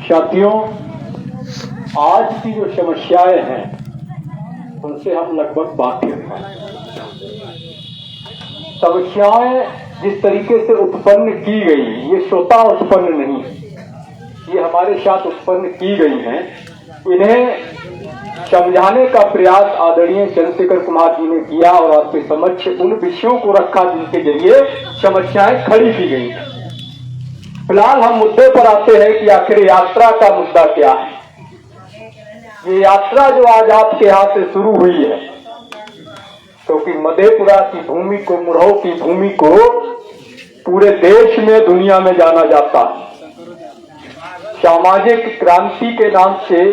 साथियों, आज की जो समस्याएं हैं उनसे हम लगभग वाकिफ हैं। समस्याएं जिस तरीके से उत्पन्न की गई, ये स्वतः उत्पन्न नहीं, ये हमारे साथ उत्पन्न की गई हैं। इन्हें समझाने का प्रयास आदरणीय चंद्रशेखर कुमार जी ने किया और आपके समक्ष उन विषयों को रखा जिनके जरिए समस्याएं खड़ी की गई हैं। फिलहाल हम मुद्दे पर आते हैं कि आखिर यात्रा का मुद्दा क्या है। ये यात्रा जो आज आपके हाथ से शुरू हुई है, क्योंकि मधेपुरा की भूमि को, मुरहू की भूमि को पूरे देश में, दुनिया में जाना जाता है। सामाजिक क्रांति के नाम से,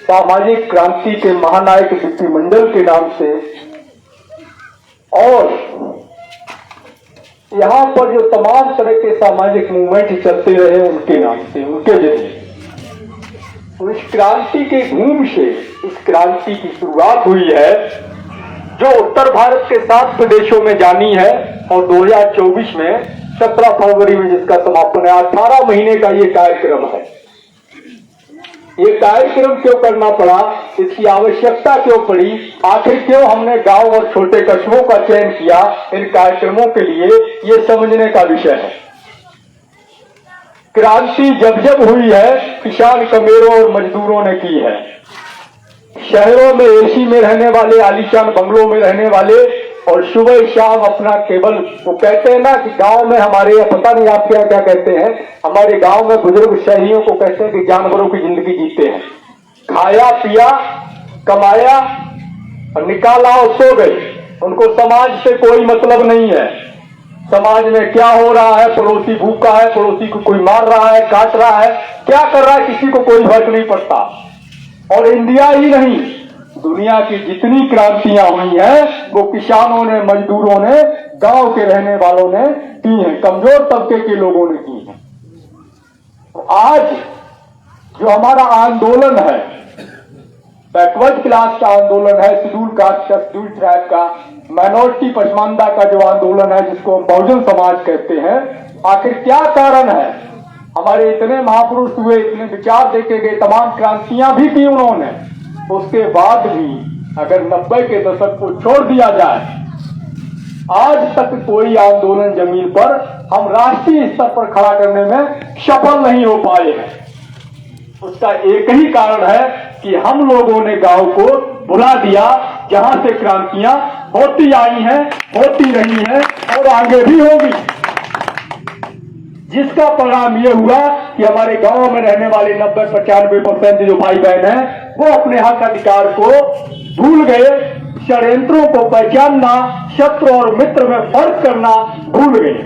सामाजिक क्रांति के महानायक विपी मंडल के नाम से, और यहाँ पर जो तमाम तरह के सामाजिक मूवमेंट चलते रहे उनके नाम से, उनके जरिए इस क्रांति के घूम से इस क्रांति की शुरुआत हुई है, जो उत्तर भारत के 7 प्रदेशों में जानी है और 2024 में 17 फरवरी में जिसका समापन है। 18 महीने का ये कार्यक्रम है। ये कार्यक्रम क्यों करना पड़ा, इसकी आवश्यकता क्यों पड़ी, आखिर क्यों हमने गांव और छोटे कस्बों का चयन किया इन कार्यक्रमों के लिए, ये समझने का विषय है। क्रांति जब जब हुई है, किसान, कमेरों और मजदूरों ने की है। शहरों में एसी में रहने वाले, आलीशान बंगलों में रहने वाले, और सुबह शाम अपना केवल, वो कहते हैं ना कि गांव में हमारे, पता नहीं आप क्या क्या कहते हैं, हमारे गांव में बुजुर्ग शहरियों को कहते हैं कि जानवरों की जिंदगी जीते हैं। खाया पिया, कमाया और निकाला और सो गए। उनको समाज से कोई मतलब नहीं है। समाज में क्या हो रहा है, पड़ोसी भूखा है, पड़ोसी को कोई मार रहा है, काट रहा है, क्या कर रहा है, किसी को कोई फर्क नहीं पड़ता। और इंडिया ही नहीं, दुनिया की जितनी क्रांतियां हुई हैं वो किसानों ने, मजदूरों ने, गांव के रहने वालों ने की हैं, कमजोर तबके के लोगों ने की हैं। तो आज जो हमारा आंदोलन है, बैकवर्ड क्लास का आंदोलन है, शेड्यूल कास्ट का, शेड्यूल ट्राइब का, माइनॉरिटी पसमानदा का जो आंदोलन है, जिसको हम बहुजन समाज कहते हैं, आखिर क्या कारण है। हमारे इतने महापुरुष हुए, इतने विचार देखे गए, तमाम क्रांतियां भी की उन्होंने, उसके बाद भी अगर 90 के दशक को छोड़ दिया जाए, आज तक कोई आंदोलन जमीन पर हम राष्ट्रीय स्तर पर खड़ा करने में सफल नहीं हो पाए हैं। उसका एक ही कारण है कि हम लोगों ने गांव को भुला दिया, जहां से क्रांतियां होती आई हैं, होती रही हैं और आगे भी होगी। जिसका परिणाम यह हुआ कि हमारे गांव में रहने वाले 90-95% जो भाई बहन हैं, वो अपने हक अधिकार को भूल गए। षड्यंत्रों को पहचानना, शत्रु और मित्र में फर्क करना भूल गए।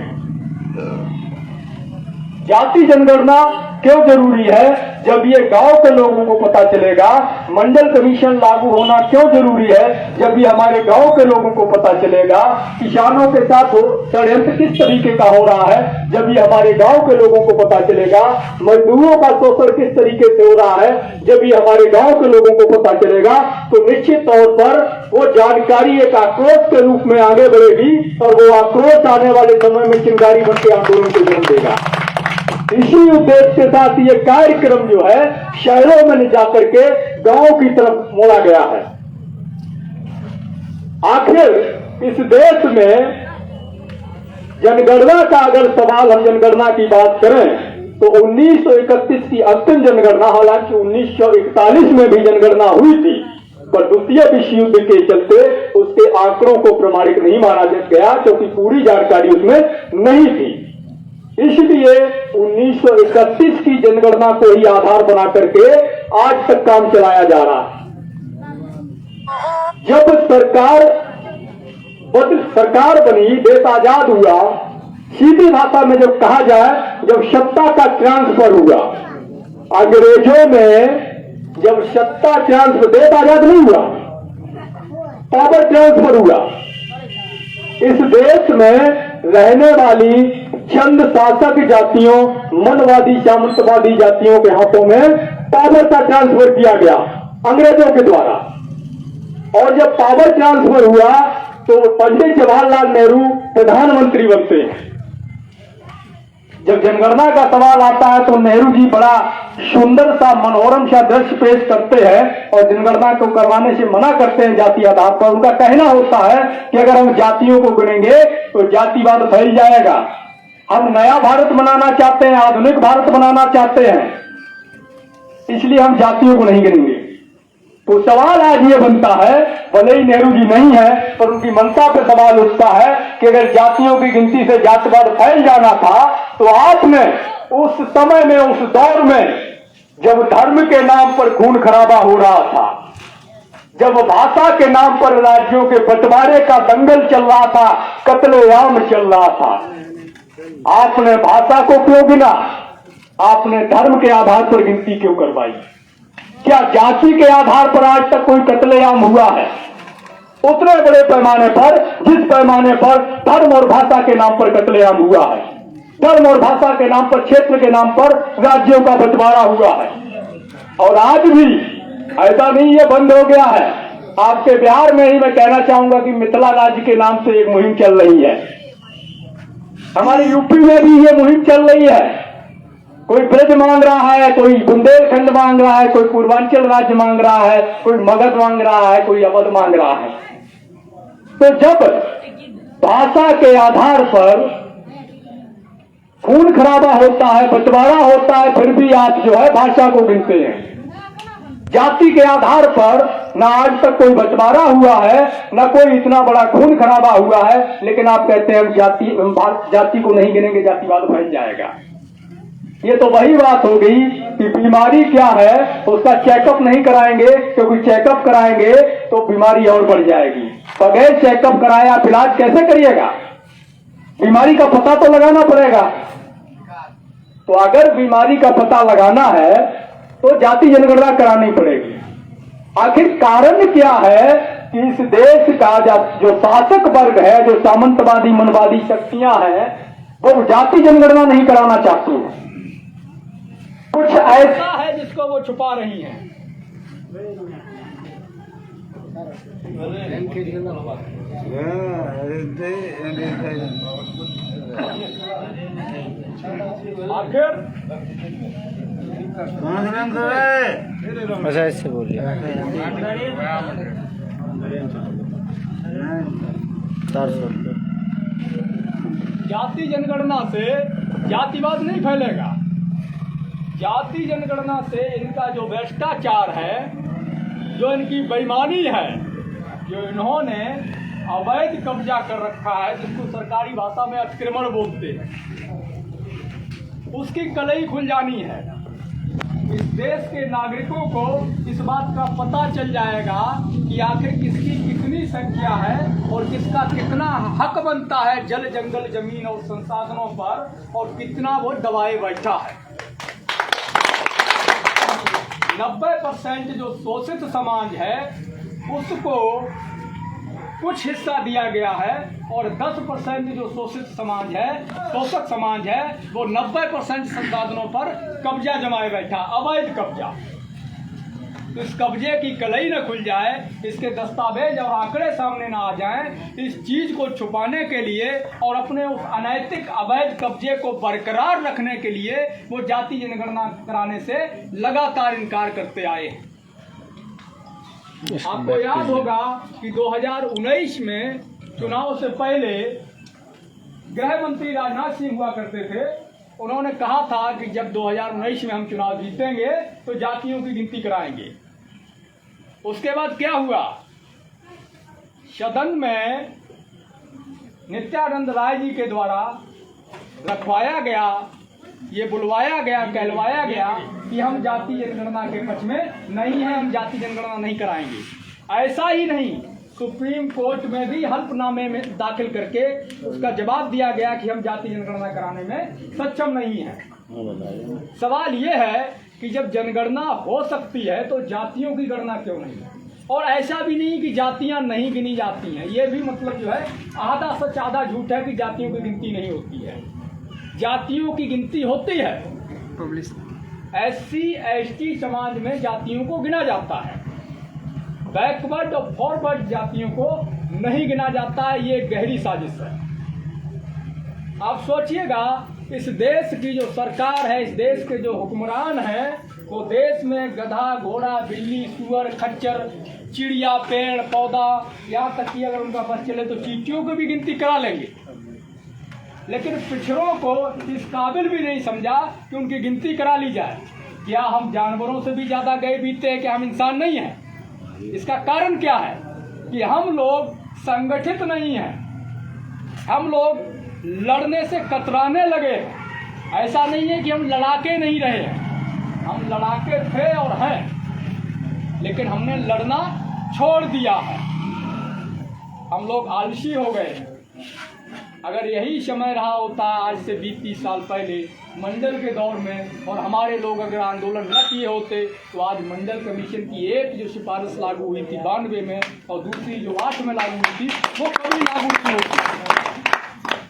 जाति जनगणना क्यों जरूरी है, जब ये गांव के लोगों को पता चलेगा। मंडल कमीशन लागू होना क्यों जरूरी है, जब ये हमारे गांव के लोगों को पता चलेगा। किसानों के साथ षड्यंत्र किस तरीके का हो रहा है, जब ये हमारे गांव के लोगों को पता चलेगा। मजदूरों का शोषण किस तरीके से हो रहा है, जब ये हमारे गांव के लोगों को पता चलेगा, तो निश्चित तौर पर वो जानकारी एक आक्रोश के रूप में आगे बढ़ेगी और वो आक्रोश आने वाले समय में चिंगारी बन के आंदोलन को जन्म देगा। इसी उद्देश्य के साथ ये कार्यक्रम जो है शहरों में जाकर के गांव की तरफ मोड़ा गया है। आखिर इस देश में जनगणना का अगर सवाल, हम जनगणना की बात करें तो 1931 की अंतिम जनगणना, हालांकि 1941 में भी जनगणना हुई थी, पर द्वितीय विश्व युद्ध के चलते उसके आंकड़ों को प्रमाणिक नहीं माना गया, क्योंकि पूरी जानकारी उसमें नहीं थी। इसलिए 1931 की जनगणना को ही आधार बना करके आज तक काम चलाया जा रहा है। जब सरकार बनी, देश आजाद हुआ, सीधी भाषा में जब कहा जाए, जब सत्ता का ट्रांसफर हुआ, अंग्रेजों में जब सत्ता ट्रांसफर, देश आजाद नहीं हुआ, पावर ट्रांसफर हुआ। इस देश में रहने वाली चंद शासक जातियों, मनवादी सामंतवादी जातियों के हाथों में पावर का ट्रांसफर किया गया अंग्रेजों के द्वारा। और जब पावर ट्रांसफर हुआ तो पंडित जवाहरलाल नेहरू प्रधानमंत्री बनते हैं। जब जनगणना का सवाल आता है तो नेहरू जी बड़ा सुंदर सा मनोरम सा दृश्य पेश करते हैं और जनगणना को करवाने से मना करते हैं जाति आधार पर। उनका कहना होता है कि अगर हम जातियों को गिनेंगे तो जातिवाद फैल जाएगा। हम नया भारत बनाना चाहते हैं, आधुनिक भारत बनाना चाहते हैं, इसलिए हम जातियों को नहीं गिनेंगे। तो सवाल आज ये बनता है, भले ही नेहरू जी नहीं है पर उनकी मंशा पे सवाल उठता है कि अगर जातियों की गिनती से जातिवाद फैल जाना था तो आपने उस समय में, उस दौर में जब धर्म के नाम पर खून खराबा हो रहा था, जब भाषा के नाम पर राज्यों के बंटवारे का दंगल चल रहा था, कत्लेआम चल रहा था, आपने भाषा को क्यों गिना? आपने धर्म के आधार पर गिनती क्यों करवाई? क्या जाति के आधार पर आज तक कोई कत्लेआम हुआ है? उतने बड़े पैमाने पर, जिस पैमाने पर धर्म और भाषा के नाम पर कत्लेआम हुआ है, धर्म और भाषा के नाम पर, क्षेत्र के नाम पर राज्यों का बंटवारा हुआ है। और आज भी ऐसा नहीं ये बंद हो गया है। आपके बिहार में ही मैं कहना चाहूंगा कि मिथिला राज्य के नाम से एक मुहिम चल रही है। हमारे यूपी में भी ये मुहिम चल रही है। कोई ब्रज मांग रहा है, कोई बुंदेलखंड मांग रहा है, कोई पूर्वांचल राज्य मांग रहा है, कोई मगध मांग रहा है, कोई अवध मांग रहा है। तो जब भाषा के आधार पर खून खराबा होता है, बंटवारा होता है, फिर भी आप जो है भाषा को गिनते हैं। जाति के आधार पर ना आज तक कोई बंटवारा हुआ है, ना कोई इतना बड़ा खून खराबा हुआ है, लेकिन आप कहते हैं हम जाति को नहीं गिनेंगे, जातिवाद फैल जाएगा। ये तो वही बात हो गई कि बीमारी क्या है उसका चेकअप नहीं कराएंगे, क्योंकि चेकअप कराएंगे तो बीमारी और बढ़ जाएगी। बगैर चेकअप कराए आप इलाज कैसे करिएगा? बीमारी का पता तो लगाना पड़ेगा। तो अगर बीमारी का पता लगाना है तो जाति जनगणना करानी पड़ेगी। आखिर कारण क्या है कि इस देश का जो शासक वर्ग है, जो सामंतवादी मनवादी शक्तियां हैं, वो जाति जनगणना नहीं कराना चाहती है। कुछ ऐसा है जिसको वो छुपा रही हैं। आखिर अच्छा इससे बोलिए 400 जाति जनगणना से जातिवाद नहीं फैलेगा। जाति जनगणना से इनका जो भ्रष्टाचार है, जो इनकी बेईमानी है, जो इन्होंने अवैध कब्जा कर रखा है, जिसको सरकारी भाषा में अतिक्रमण बोलते हैं, उसकी कलई खुल जानी है। इस देश के नागरिकों को इस बात का पता चल जाएगा कि आखिर किसकी कितनी संख्या है और किसका कितना हक बनता है जल, जंगल, जमीन और संसाधनों पर, और कितना वो दबाए बैठा है। 90% जो शोषित समाज है उसको कुछ हिस्सा दिया गया है, और 10% जो शोषित समाज है, शोषक समाज है, वो 90% संसाधनों पर कब्जा जमाए बैठा, अवैध कब्जा। तो इस कब्जे की कलई न खुल जाए, इसके दस्तावेज और आंकड़े सामने ना आ जाएं, इस चीज को छुपाने के लिए और अपने उस अनैतिक अवैध कब्जे को बरकरार रखने के लिए वो जाति जनगणना कराने से लगातार इनकार करते आए हैं। आपको याद होगा कि 2019 में चुनाव से पहले गृह मंत्री राजनाथ सिंह हुआ करते थे। उन्होंने कहा था कि जब 2019 में हम चुनाव जीतेंगे तो जातियों की गिनती कराएंगे। उसके बाद क्या हुआ? सदन में नित्यानंद राय जी के द्वारा रखवाया गया, ये बुलवाया गया, कहलवाया गया कि हम जाति जनगणना के पक्ष में नहीं है, हम जाति जनगणना नहीं कराएंगे। ऐसा ही नहीं, सुप्रीम कोर्ट में भी हल्फनामे में दाखिल करके उसका जवाब दिया गया कि हम जाति जनगणना कराने में सक्षम नहीं हैं। सवाल ये है कि जब जनगणना हो सकती है तो जातियों की गणना क्यों नहीं है? और ऐसा भी नहीं कि जातियां नहीं गिनी जाती हैं, ये भी मतलब जो है आधा सच आधा झूठ है कि जातियों की गिनती नहीं होती है। जातियों की गिनती होती है। SC ST समाज में जातियों को गिना जाता है, बैकवर्ड और फॉरवर्ड जातियों को नहीं गिना जाता है। ये गहरी साजिश है। आप सोचिएगा इस देश की जो सरकार है, इस देश के जो हुक्मरान हैं, वो देश में गधा, घोड़ा, बिल्ली, सुअर, खच्चर, चिड़िया, पेड़ पौधा, यहाँ तक कि अगर उनका बस चले तो चींटियों की भी गिनती करा लेंगे। लेकिन पिछड़ों को इस काबिल भी नहीं समझा कि उनकी गिनती करा ली जाए। क्या हम जानवरों से भी ज़्यादा गए बीते हैं? क्या हम इंसान नहीं हैं? इसका कारण क्या है कि हम लोग संगठित नहीं हैं, हम लोग लड़ने से कतराने लगे हैं। ऐसा नहीं है कि हम लड़ाके नहीं रहे हैं, हम लड़ाके थे और हैं, लेकिन हमने लड़ना छोड़ दिया है। हम लोग आलसी हो गए हैं। अगर यही समय रहा होता आज से 20-30 साल पहले मंडल के दौर में, और हमारे लोग अगर आंदोलन न किए होते, तो आज मंडल कमीशन की एक जो सिफारिश लागू हुई थी 92 में और दूसरी जो 8 में लागू हुई थी, वो कभी लागू नहीं होती।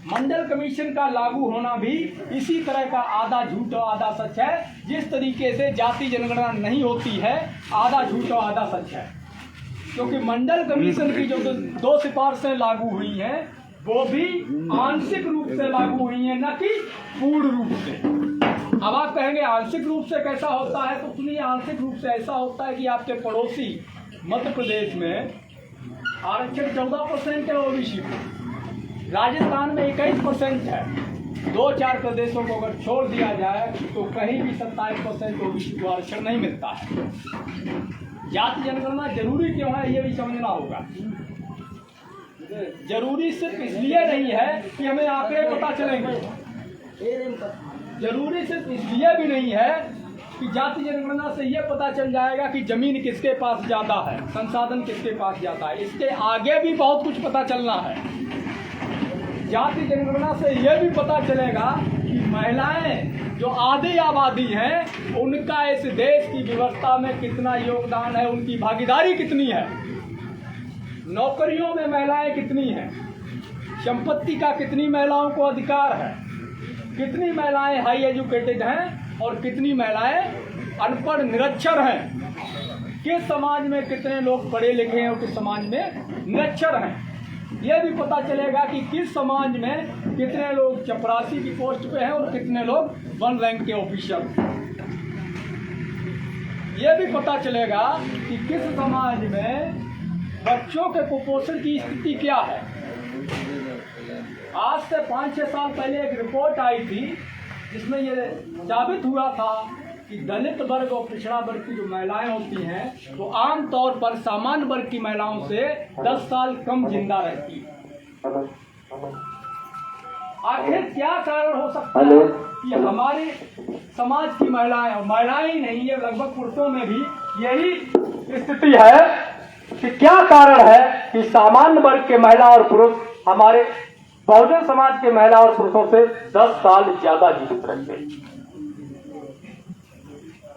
मंडल कमीशन का लागू होना भी इसी तरह का आधा झूठ और आधा सच है। जिस तरीके से जाति जनगणना नहीं होती है, आधा झूठ और आधा सच है। क्योंकि मंडल कमीशन की जो 2 सिफारिशें लागू हुई हैं, वो भी आंशिक रूप से लागू हुई है, न कि पूर्ण रूप से। अब आप कहेंगे आंशिक रूप से कैसा होता है, तो सुनिए, आंशिक रूप से ऐसा होता है कि आपके पड़ोसी मध्य प्रदेश में आरक्षण 14% है ओबीसी को, राजस्थान में 21% है। 2-4 प्रदेशों को अगर छोड़ दिया जाए तो कहीं भी 27% ओबीसी को आरक्षण नहीं मिलता है। जाति जनगणना जरूरी क्यों है, ये भी समझना होगा। जरूरी सिर्फ इसलिए नहीं है कि हमें आंकड़े पता चलेंगे, जरूरी सिर्फ इसलिए भी नहीं है कि जाति जनगणना से ये पता चल जाएगा कि जमीन किसके पास ज्यादा है, संसाधन किसके पास ज्यादा है। इसके आगे भी बहुत कुछ पता चलना है। जाति जनगणना से यह भी पता चलेगा कि महिलाएं जो आधी आबादी हैं, उनका इस देश की व्यवस्था में कितना योगदान है, उनकी भागीदारी कितनी है, नौकरियों में महिलाएं कितनी हैं, संपत्ति का कितनी महिलाओं को अधिकार है, कितनी महिलाएं हाई एजुकेटेड हैं और कितनी महिलाएं अनपढ़ निरक्षर हैं, किस समाज में कितने लोग पढ़े लिखे हैं और किस समाज में निरक्षर हैं। यह भी पता चलेगा कि किस समाज में कितने लोग चपरासी की पोस्ट पे हैं और कितने लोग 1 रैंक के ऑफिसर। यह भी पता चलेगा कि किस समाज में बच्चों के कुपोषण की स्थिति क्या है। आज से 5-6 साल पहले एक रिपोर्ट आई थी जिसमें यह साबित हुआ था कि दलित वर्ग और पिछड़ा वर्ग की जो महिलाएं होती हैं, वो आम तौर पर सामान्य वर्ग की महिलाओं से 10 साल कम जिंदा रहती है। आखिर क्या कारण हो सकता है कि हमारे समाज की महिलाएं, और महिलाएं ही नहीं है, लगभग पुरुषों में भी यही स्थिति है कि क्या कारण है कि सामान्य वर्ग के महिला और पुरुष हमारे बहुजन समाज के महिला और पुरुषों से 10 साल ज्यादा जीवित रहते हैं।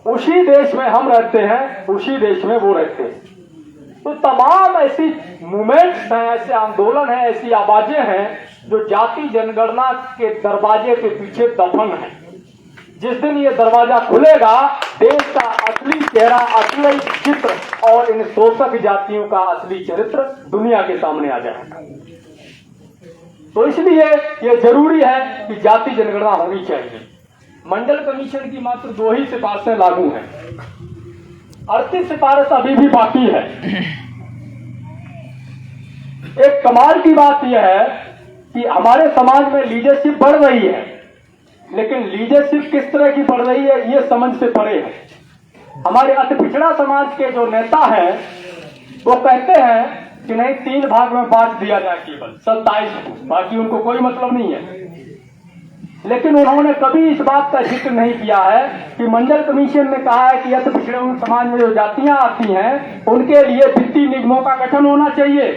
उसी देश में हम रहते हैं, उसी देश में वो रहते हैं। तो तमाम ऐसी मूवमेंट्स हैं, ऐसे आंदोलन हैं, ऐसी आवाजें हैं जो जाति जनगणना के दरवाजे के पीछे दफन है। जिस दिन ये दरवाजा खुलेगा, देश का असली चेहरा, असली चित्र और इन शोषक जातियों का असली चरित्र दुनिया के सामने आ जाएगा। तो इसलिए ये जरूरी है कि जाति जनगणना होनी चाहिए। मंडल कमीशन की मात्र 2 ही सिफारिशें लागू हैं, 38 सिफारिश अभी भी बाकी है। एक कमाल की बात यह है कि हमारे समाज में लीडरशिप बढ़ रही है, लेकिन लीडरशिप किस तरह की बढ़ रही है ये समझ से परे है। हमारे अति पिछड़ा समाज के जो नेता हैं वो कहते हैं कि नहीं, 3 भाग में बांट दिया जाए केवल 27 को, बाकी उनको कोई मतलब नहीं है। लेकिन उन्होंने कभी इस बात का जिक्र नहीं किया है कि मंडल कमीशन ने कहा है कि अति पिछड़े समाज में जो जातियां आती हैं उनके लिए वित्तीय निगमों का गठन होना चाहिए,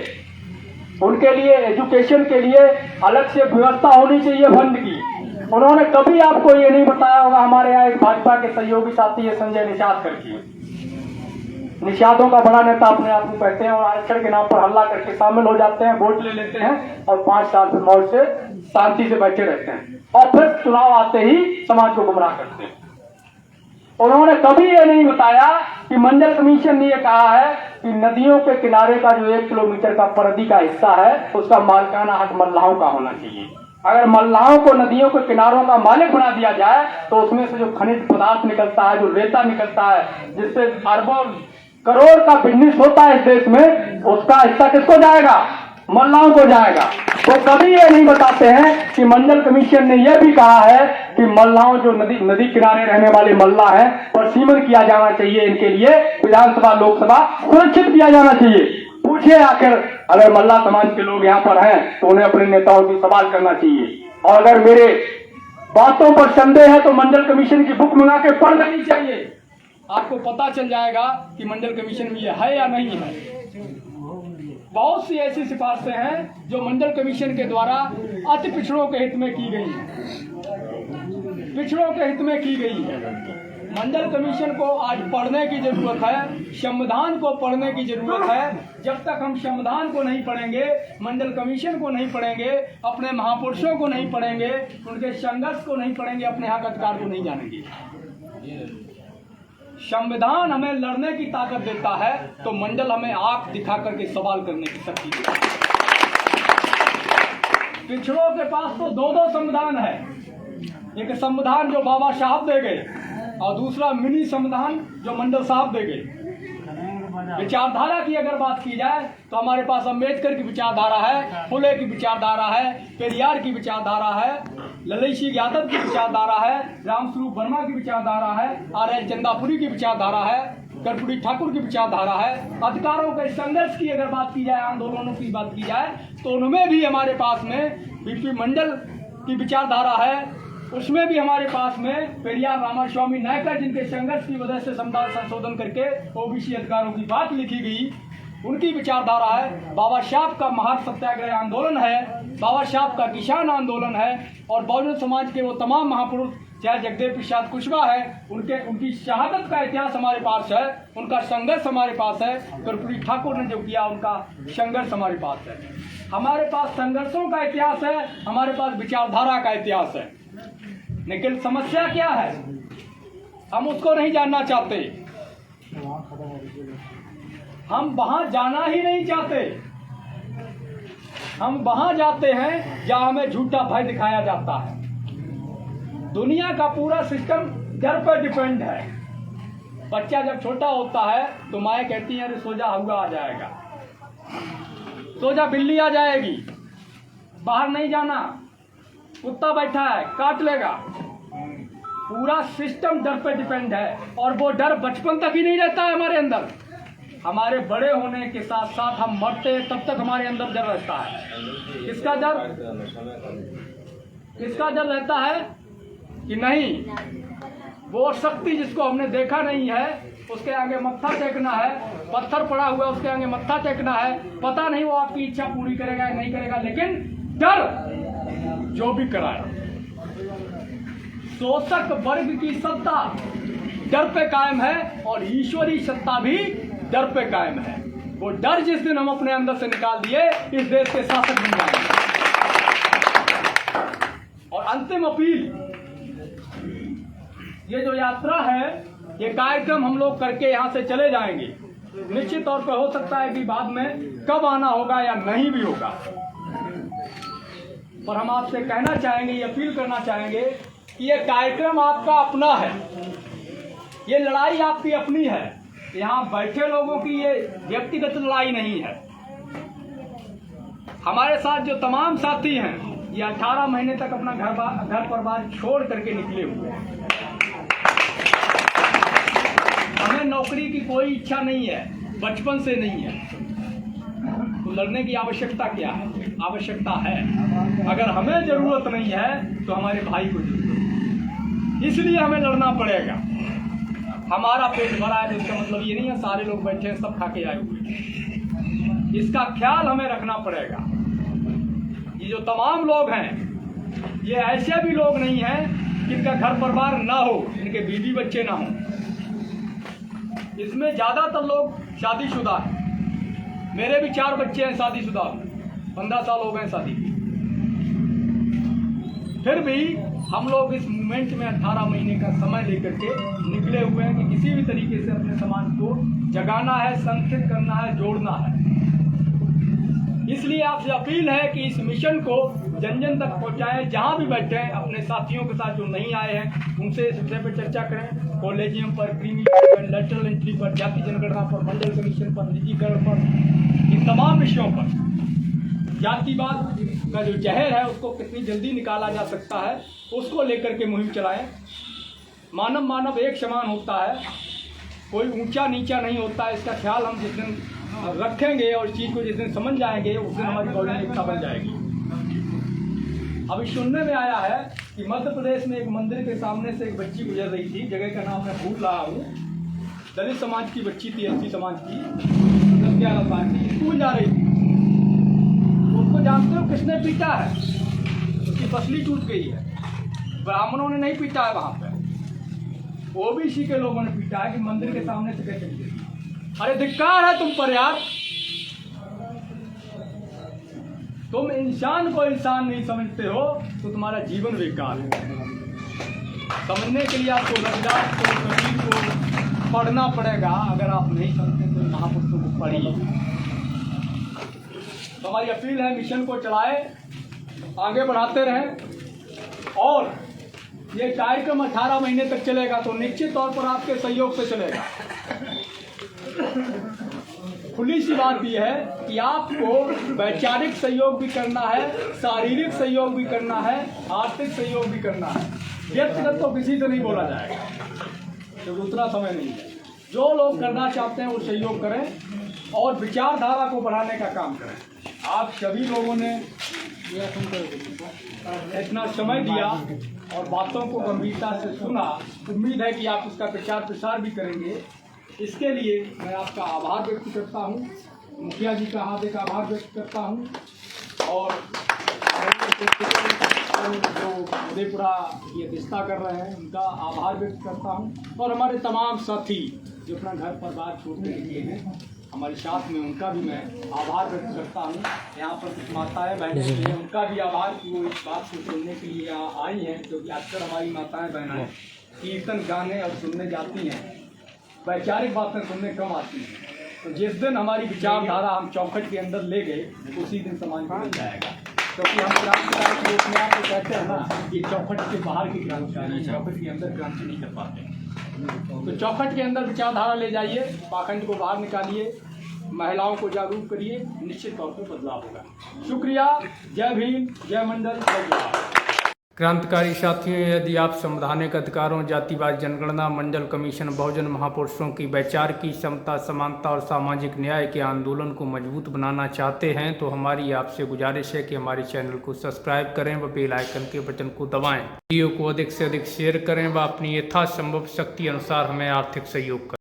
उनके लिए एजुकेशन के लिए अलग से व्यवस्था होनी चाहिए फंड की। उन्होंने कभी आपको ये नहीं बताया होगा। हमारे यहाँ एक भाजपा के सहयोगी साथी है संजय निषाद करके, निषादों का बड़ा नेता अपने आप को कहते हैं, और आरक्षण के नाम पर हल्ला करके शामिल हो जाते हैं, वोट ले लेते हैं और 5 साल से मौज से शांति से बैठे रहते हैं और फिर चुनाव आते ही समाज को गुमराह करते हैं। उन्होंने कभी ये नहीं बताया कि मंडल कमीशन ने यह कहा है कि नदियों के किनारे का जो 1 किलोमीटर का परिधि का हिस्सा है उसका मालिकाना हक मल्लाहों का होना चाहिए। अगर मल्लाहों को नदियों के किनारों का मालिक बना दिया जाए तो उसमें से जो खनिज पदार्थ निकलता है, जो रेता निकलता है, जिससे अरबों करोड़ का बिजनेस होता है इस देश में, उसका हिस्सा किसको जाएगा? मल्लाहों को जाएगा। तो कभी ये नहीं बताते हैं कि मंडल कमीशन ने यह भी कहा है कि मल्लाहों जो नदी किनारे रहने वाले मल्ला हैं पर सीमन किया जाना चाहिए, इनके लिए विधानसभा लोकसभा सुरक्षित किया जाना चाहिए। पूछिए आखिर अगर मल्ला समाज के लोग यहाँ पर हैं तो उन्हें अपने नेताओं की सवाल करना चाहिए, और अगर मेरे बातों पर संदेह है तो मंडल कमीशन की बुक मंगा के पढ़ लेनी चाहिए। आपको पता चल जाएगा कि मंडल कमीशन में ये है या नहीं है। बहुत सी ऐसी सिफारिशें हैं जो मंडल कमीशन के द्वारा अति पिछड़ों के हित में की गई है, पिछड़ों के हित में की गई है। मंडल कमीशन को आज पढ़ने की जरूरत है, संविधान को पढ़ने की जरूरत है। जब तक हम संविधान को नहीं पढ़ेंगे, मंडल कमीशन को नहीं पढ़ेंगे, अपने महापुरुषों को नहीं पढ़ेंगे, उनके संघर्ष को नहीं पढ़ेंगे, अपने हक अधिकार को नहीं जानेंगे। संविधान हमें लड़ने की ताकत देता है तो मंडल हमें आंख दिखा करके सवाल करने की शक्ति देता है। पिछड़ों के पास तो दो संविधान है, एक संविधान जो बाबा साहब दे गए और दूसरा मिनी संविधान जो मंडल साहब दे गए। विचारधारा की अगर बात की जाए तो हमारे पास अम्बेडकर की विचारधारा है, फुले की विचारधारा है, पेरियार की विचारधारा है, ललित सिंह यादव की विचारधारा है, रामस्वरूप वर्मा की विचारधारा है, आर.एल. चंदापुरी की विचारधारा है, कर्पूरी ठाकुर की विचारधारा है। अधिकारों के संघर्ष की अगर बात की जाए, आंदोलनों की बात की जाए तो उनमें भी हमारे पास में बीपी मंडल की विचारधारा है, उसमें भी हमारे पास में पेरियार रामास्वामी नायकर जिनके संघर्ष की वजह से संविधान संशोधन करके ओबीसी अधिकारों की बात लिखी गई, उनकी विचारधारा है। बाबा साहब का महार सत्याग्रह आंदोलन है, बाबा साहब का किसान आंदोलन है, और बहुजन समाज के वो तमाम महापुरुष चाहे जगदेव प्रसाद कुशवाहा है, उनकी शहादत का इतिहास हमारे पास है, उनका संघर्ष हमारे पास है। कर्पूरी ठाकुर ने जो किया उनका संघर्ष हमारे पास है। हमारे पास संघर्षों का इतिहास है, हमारे पास विचारधारा का इतिहास है। लेकिन समस्या क्या है, हम उसको नहीं जानना चाहते, हम वहां जाना ही नहीं चाहते। हम वहां जाते हैं जहां हमें झूठा भय दिखाया जाता है। दुनिया का पूरा सिस्टम डर पर डिपेंड है। बच्चा जब छोटा होता है तो माएँ कहती हैं अरे सो जा, हुआ आ जाएगा, सो जा, बिल्ली आ जाएगी, बाहर नहीं जाना, कुत्ता बैठा है काट लेगा। पूरा सिस्टम डर पे डिपेंड है, और वो डर बचपन तक ही नहीं रहता है हमारे अंदर। हमारे बड़े होने के साथ साथ हम मरते हैं तब तक हमारे अंदर डर रहता है। किसका डर? किसका डर रहता है कि नहीं, वो शक्ति जिसको हमने देखा नहीं है उसके आगे मत्था टेकना है, पत्थर पड़ा हुआ है उसके आगे मत्था टेकना है। पता नहीं वो आपकी इच्छा पूरी करेगा या नहीं करेगा, लेकिन डर जो भी कराए। शोषक वर्ग की सत्ता डर पे कायम है और ईश्वरीय सत्ता भी डर पे कायम है। वो डर जिस दिन हम अपने अंदर से निकाल दिए, इस देश के शासक बन जाएंगे। और अंतिम अपील, ये जो यात्रा है, ये कार्यक्रम हम लोग करके यहाँ से चले जाएंगे। निश्चित तौर पर हो सकता है कि बाद में कब आना होगा या नहीं भी होगा, पर हम आपसे कहना चाहेंगे, ये अपील करना चाहेंगे कि ये कार्यक्रम आपका अपना है, ये लड़ाई आपकी अपनी है। यहाँ बैठे लोगों की ये व्यक्तिगत लड़ाई नहीं है। हमारे साथ जो तमाम साथी हैं, ये 18 महीने तक अपना घर परिवार छोड़ करके निकले हुए हैं। हमें नौकरी की कोई इच्छा नहीं है, बचपन से नहीं है, तो लड़ने की आवश्यकता क्या है? आवश्यकता है। अगर हमें जरूरत नहीं है तो हमारे भाई को जरूरत है, इसलिए हमें लड़ना पड़ेगा। हमारा पेट भरा है तो इसका मतलब ये नहीं है सारे लोग बैठे हैं सब खा के आए हुए हैं। इसका ख्याल हमें रखना पड़ेगा। ये जो तमाम लोग हैं, ये ऐसे भी लोग नहीं हैं जिनका घर परिवार ना हो, जिनके बीवी बच्चे ना हो। इसमें ज्यादातर लोग शादीशुदा हैं। मेरे भी 4 बच्चे हैं शादीशुदा, 15 साल हो गए शादी। फिर भी हम लोग इस मूवमेंट में 18 महीने का समय लेकर के निकले हुए हैं कि किसी भी तरीके से अपने समाज को जगाना है, संगठित करना है, जोड़ना है। इसलिए आपसे अपील है कि इस मिशन को जन जन तक पहुंचाएं, जहां भी बैठे हैं अपने साथियों के साथ जो नहीं आए हैं उनसे इस विषय पर चर्चा करें। कॉलेजियम पर, क्रीमी पर, लेटरल एंट्री पर, जाति जनगणना पर, मंडल कमीशन पर, निजीकरण पर, इन तमाम विषयों पर जातिवाद का जो जहर है उसको कितनी जल्दी निकाला जा सकता है उसको लेकर के मुहिम चलाएं। मानव एक समान होता है, कोई ऊंचा नीचा नहीं होता है। इसका ख्याल हम जिस दिन रखेंगे और इस चीज़ को जिस दिन समझ जाएंगे उस दिन हमारी बहुजन एकता बन जाएगी। अभी सुनने में आया है कि मध्य प्रदेश में एक मंदिर के सामने से एक बच्ची गुजर रही थी, जगह का नाम मैं भूल रहा हूँ, दलित समाज की बच्ची थी, एससी समाज की, 10-11 साल की, स्कूल जा रही थी। उसको जानते हो किसने पीटा है? उसकी पसली टूट गई है। ब्राह्मणों ने नहीं पीटा है, वहाँ पे ओबीसी के लोगों ने पीटा है कि मंदिर के सामने से कैसे गई। अरे धिक्कार है तुम पर यार, तुम इंसान को इंसान नहीं समझते हो तो तुम्हारा जीवन बेकार है। समझने के लिए आपको रविदास को, कबीर को पढ़ना पड़ेगा। अगर आप नहीं समझते तो महापुरुषों को पढ़िए। तो हमारी अपील है, मिशन को चलाए, आगे बढ़ाते रहें। और ये कार्यक्रम 18 महीने तक चलेगा तो निश्चित तौर पर आपके सहयोग से चलेगा। खुली सी बात यह है कि आपको वैचारिक सहयोग भी करना है, शारीरिक सहयोग भी करना है, आर्थिक सहयोग भी करना है। व्यक्तिगत तो किसी से नहीं बोला जाएगा क्योंकि उतना समय नहीं है। जो लोग करना चाहते हैं वो सहयोग करें और विचारधारा को बढ़ाने का काम करें। आप सभी लोगों ने इतना समय दिया और बातों को गंभीरता से सुना। उम्मीद है कि आप उसका प्रचार प्रसार भी करेंगे। इसके लिए मैं आपका आभार व्यक्त करता हूँ, मुखिया जी का हार्दिक आभार व्यक्त करता हूँ और जो मधेपुरा ये रिश्ता कर रहे हैं उनका आभार व्यक्त करता हूँ और हमारे तमाम साथी जो अपना घर परिवार छोड़ने निकले हैं हमारे साथ में, उनका भी मैं आभार व्यक्त करता हूँ। यहाँ पर कुछ माताएं बहनें हैं, उनका भी आभार कि वो इस बात को सुनने के लिए यहाँ आई हैं, क्योंकि अक्सर हमारी माताएं बहनें कीर्तन गाने और सुनने जाती हैं, वैचारिक बातें सुनने कम आती हैं। तो जिस दिन हमारी विचारधारा हम चौखट के अंदर ले गए उसी दिन समाज बदल जाएगा। क्योंकि हम क्रांतिकारी के अपने आप को कहते हैं ना कि चौखट के बाहर की क्रांतिकारी, चौखट के अंदर क्रांति नहीं कर पाते। तो चौखट के अंदर विचारधारा ले जाइए, पाखंड को बाहर निकालिए, महिलाओं को जागरूक करिए, निश्चित तौर पर बदलाव होगा। शुक्रिया। जय भीम, जय मंडल, जय जोहार। क्रांतिकारी साथियों, यदि आप संवैधानिक अधिकारों, जातिवाद जनगणना, मंडल कमीशन, बहुजन महापुरुषों की वैचार की समता, समानता और सामाजिक न्याय के आंदोलन को मजबूत बनाना चाहते हैं तो हमारी आपसे गुजारिश है कि हमारे चैनल को सब्सक्राइब करें व बेल आइकन के बटन को दबाएं। वीडियो को अधिक से अधिक शेयर करें व अपनी यथासंभव शक्ति अनुसार हमें आर्थिक सहयोग करें।